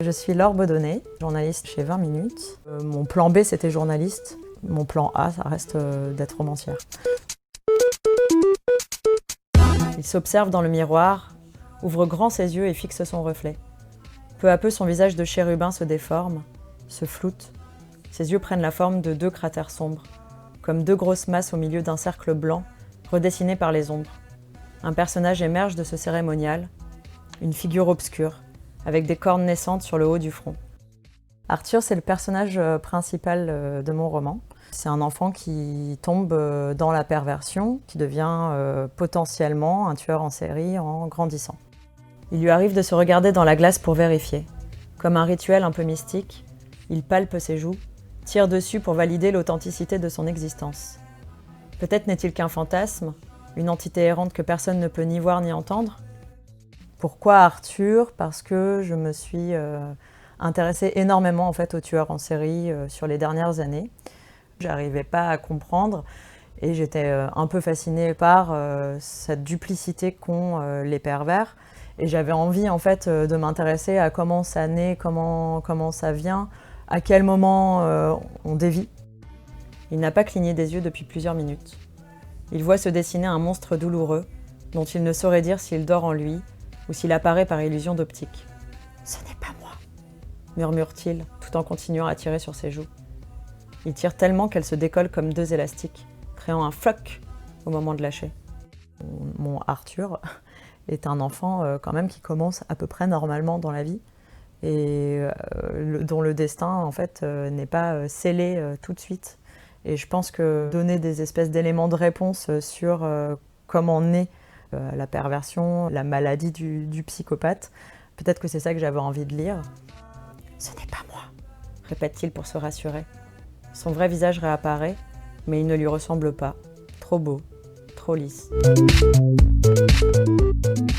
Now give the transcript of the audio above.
Je suis Laure Baudonnet, journaliste chez 20 minutes. Mon plan B, c'était journaliste. Mon plan A, ça reste d'être romancière. Il s'observe dans le miroir, ouvre grand ses yeux et fixe son reflet. Peu à peu, son visage de chérubin se déforme, se floute. Ses yeux prennent la forme de deux cratères sombres, comme deux grosses masses au milieu d'un cercle blanc, redessiné par les ombres. Un personnage émerge de ce cérémonial, une figure obscure, avec des cornes naissantes sur le haut du front. Arthur, c'est le personnage principal de mon roman. C'est un enfant qui tombe dans la perversion, qui devient potentiellement un tueur en série en grandissant. Il lui arrive de se regarder dans la glace pour vérifier. Comme un rituel un peu mystique, il palpe ses joues, tire dessus pour valider l'authenticité de son existence. Peut-être n'est-il qu'un fantasme, une entité errante que personne ne peut ni voir ni entendre. Pourquoi Arthur? Parce que je me suis intéressée énormément en fait, aux tueurs en série sur les dernières années. J'arrivais pas à comprendre et j'étais un peu fascinée par cette duplicité qu'ont les pervers. Et j'avais envie en fait, de m'intéresser à comment ça naît, comment ça vient, à quel moment on dévie. Il n'a pas cligné des yeux depuis plusieurs minutes. Il voit se dessiner un monstre douloureux dont il ne saurait dire s'il dort en lui ou s'il apparaît par illusion d'optique. « Ce n'est pas moi !» murmure-t-il, tout en continuant à tirer sur ses joues. Il tire tellement qu'elles se décollent comme deux élastiques, créant un floc au moment de lâcher. Mon Arthur est un enfant quand même qui commence à peu près normalement dans la vie et dont le destin en fait n'est pas scellé tout de suite. Et je pense que donner des espèces d'éléments de réponse sur comment naît la perversion, la maladie du psychopathe, peut-être que c'est ça que j'avais envie de lire. « Ce n'est pas moi !» répète-t-il pour se rassurer. Son vrai visage réapparaît, mais il ne lui ressemble pas. Trop beau, trop lisse.